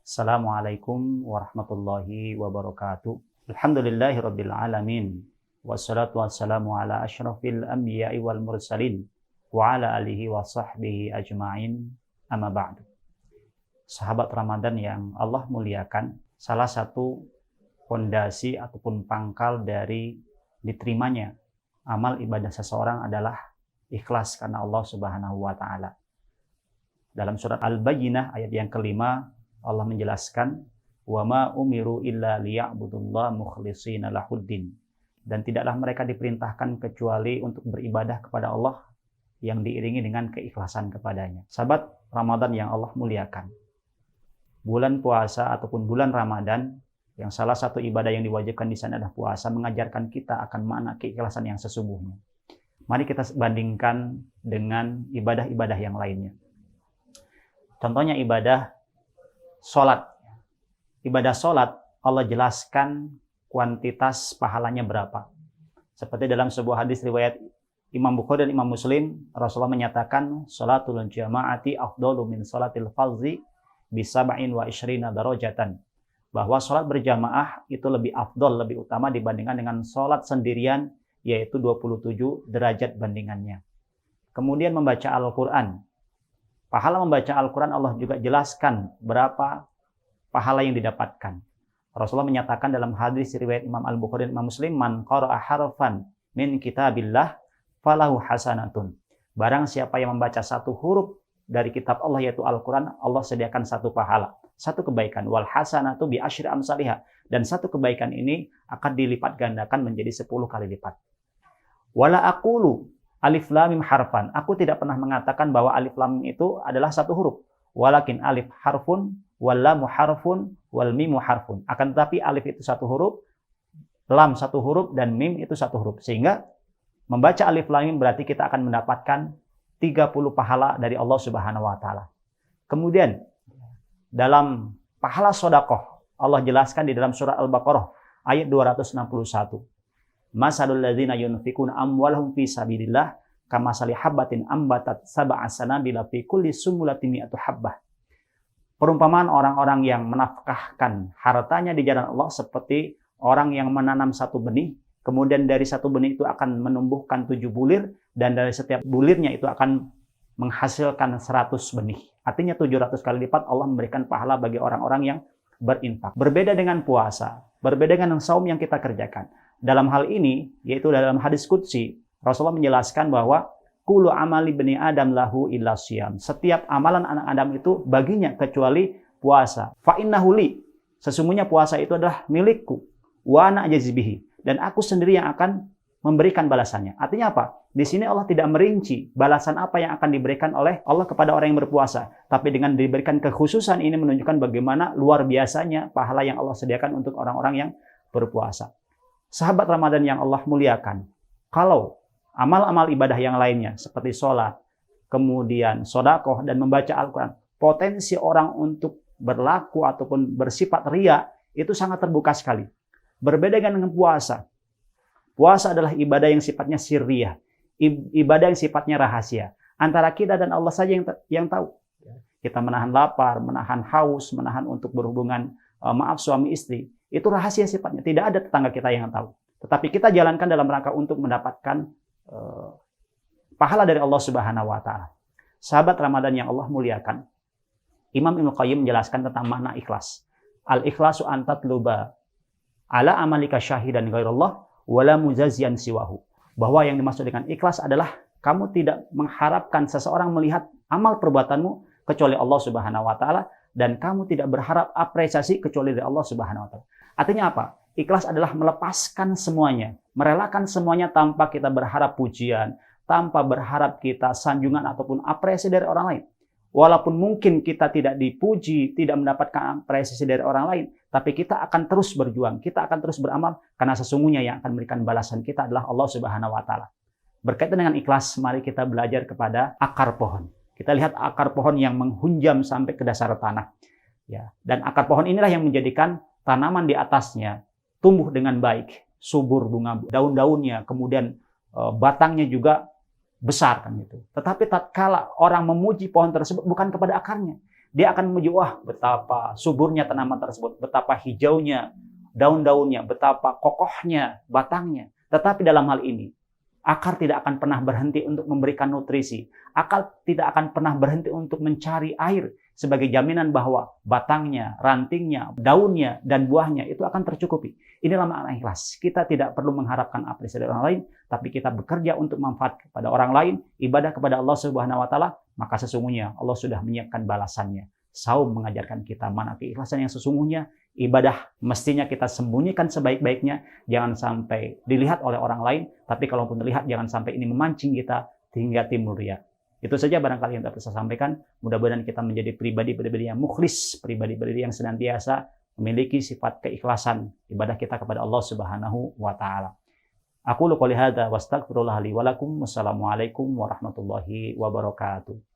Assalamualaikum warahmatullahi wabarakatuh. Alhamdulillahirabbil alamin. Wassalatu wassalamu ala asyrafil anbiya'i wal mursalin wa ala alihi wa sahbihi ajma'in. Amma ba'du. Sahabat Ramadan yang Allah muliakan, salah satu fondasi ataupun pangkal dari diterimanya amal ibadah seseorang adalah ikhlas karena Allah Subhanahu wa taala. Dalam surat Al-Bayyinah ayat yang kelima, Allah menjelaskan, "Wa ma umiru illa liya'budullaha mukhlishina lahuddin." Dan tidaklah mereka diperintahkan kecuali untuk beribadah kepada Allah yang diiringi dengan keikhlasan kepadanya. Sahabat Ramadan yang Allah muliakan, bulan puasa ataupun bulan Ramadan, yang salah satu ibadah yang diwajibkan di sana adalah puasa, mengajarkan kita akan makna keikhlasan yang sesungguhnya. Mari kita bandingkan dengan ibadah-ibadah yang lainnya. Contohnya ibadah sholat. Ibadah sholat, Allah jelaskan kuantitas pahalanya berapa. Seperti dalam sebuah hadis riwayat Imam Bukhari dan Imam Muslim, Rasulullah menyatakan, "Sholatul jama'ati afdalu min sholatil fardhi bisab'in wa isyrina darajatan." Bahwa sholat berjamaah itu lebih afdol, lebih utama dibandingkan dengan sholat sendirian, yaitu 27 derajat bandingannya. Kemudian membaca Al-Quran. Pahala membaca Al-Quran Allah juga jelaskan berapa pahala yang didapatkan. Rasulullah menyatakan dalam hadis riwayat Imam Al-Bukhari dan Imam Muslim, "Man qara'a harfan min kitabillah falahu hasanatun." Barang siapa yang membaca satu huruf dari kitab Allah yaitu Al-Quran, Allah sediakan satu pahala, satu kebaikan. Wal hasanatu bi asyri amsalihha. Dan satu kebaikan ini akan dilipat gandakan menjadi 10 kali lipat. Wala aqulu alif lam mim harfan. Aku tidak pernah mengatakan bahwa alif lam mim itu adalah satu huruf. Walakin alif harfun, wal lam harfun, wal mim harfun. Akan tetapi alif itu satu huruf, lam satu huruf, dan mim itu satu huruf. Sehingga membaca alif lam mim berarti kita akan mendapatkan 30 pahala dari Allah Subhanahu wa taala. Kemudian dalam pahala sedekah, Allah jelaskan di dalam surah Al-Baqarah ayat 261. Masalul ladzina yunfikuna amwalahum fi sabilillah kamasali habbatin ambatat sab'a sanabila fi kulli sumbulatin mi'atu habbah. Perumpamaan orang-orang yang menafkahkan hartanya di jalan Allah seperti orang yang menanam satu benih, kemudian dari satu benih itu akan menumbuhkan 7 bulir, dan dari setiap bulirnya itu akan menghasilkan 100 benih. Artinya 700 kali lipat Allah memberikan pahala bagi orang-orang yang berinfak. Berbeda dengan puasa, berbeda dengan saum yang kita kerjakan. Dalam hal ini, yaitu dalam hadis qudsi, Rasulullah menjelaskan bahwa kullu amali bani Adam lahu illa syiyam. Setiap amalan anak Adam itu baginya kecuali puasa. Fa innahu li. Sesungguhnya puasa itu adalah milikku. Wa ana ajzi bihi. Dan aku sendiri yang akan memberikan balasannya. Artinya apa? Di sini Allah tidak merinci balasan apa yang akan diberikan oleh Allah kepada orang yang berpuasa. Tapi dengan diberikan kekhususan ini menunjukkan bagaimana luar biasanya pahala yang Allah sediakan untuk orang-orang yang berpuasa. Sahabat Ramadan yang Allah muliakan, kalau amal-amal ibadah yang lainnya seperti sholat, kemudian sedekah dan membaca Al-Quran, potensi orang untuk berlaku ataupun bersifat riya itu sangat terbuka sekali. Berbeda dengan puasa. Puasa adalah ibadah yang sifatnya sirriyah, ibadah yang sifatnya rahasia. Antara kita dan Allah saja yang tahu. Kita menahan lapar, menahan haus, menahan untuk berhubungan suami istri. Itu rahasia sifatnya. Tidak ada tetangga kita yang tahu. Tetapi kita jalankan dalam rangka untuk mendapatkan pahala dari Allah Subhanahu wa taala. Sahabat Ramadan yang Allah muliakan, Imam Ibnu Qayyim menjelaskan tentang makna ikhlas. Al-ikhlasu an tatluba ala amalika syahidan ghairallah wala muzazian siwahu. Bahwa yang dimaksud dengan ikhlas adalah kamu tidak mengharapkan seseorang melihat amal perbuatanmu kecuali Allah Subhanahu wa taala, dan kamu tidak berharap apresiasi kecuali dari Allah Subhanahu wa taala. Artinya apa? Ikhlas adalah melepaskan semuanya, merelakan semuanya tanpa kita berharap pujian, tanpa berharap kita sanjungan ataupun apresiasi dari orang lain. Walaupun mungkin kita tidak dipuji, tidak mendapatkan apresiasi dari orang lain, tapi kita akan terus berjuang, kita akan terus beramal, karena sesungguhnya yang akan memberikan balasan kita adalah Allah Subhanahu wa taala. Berkaitan dengan ikhlas, mari kita belajar kepada akar pohon. Kita lihat akar pohon yang menghunjam sampai ke dasar tanah. Ya, dan akar pohon inilah yang menjadikan tanaman di atasnya tumbuh dengan baik, subur bunga daun-daunnya, kemudian batangnya juga besar kan gitu. Tetapi tatkala orang memuji pohon tersebut bukan kepada akarnya, Dia akan menuju, wah betapa suburnya tanaman tersebut, betapa hijaunya daun-daunnya, betapa kokohnya batangnya. Tetapi dalam hal ini, akar tidak akan pernah berhenti untuk memberikan nutrisi. Akar tidak akan pernah berhenti untuk mencari air sebagai jaminan bahwa batangnya, rantingnya, daunnya, dan buahnya itu akan tercukupi. Inilah makna ikhlas. Kita tidak perlu mengharapkan apresiasi dari orang lain, tapi kita bekerja untuk manfaat kepada orang lain, ibadah kepada Allah Subhanahu wa taala, maka sesungguhnya Allah sudah menyiapkan balasannya. Saum mengajarkan kita mana keikhlasan yang sesungguhnya. Ibadah mestinya kita sembunyikan sebaik-baiknya, jangan sampai dilihat oleh orang lain, tapi kalaupun terlihat jangan sampai ini memancing kita hingga timbul riya. Itu saja barangkali yang dapat saya sampaikan. Mudah-mudahan kita menjadi pribadi-pribadi yang mukhlis, pribadi-pribadi yang senantiasa memiliki sifat keikhlasan ibadah kita kepada Allah Subhanahu wa taala. Aku qouli hadza wa astaghfirullah li wa lakum. Wassalamualaikum warahmatullahi wabarakatuh.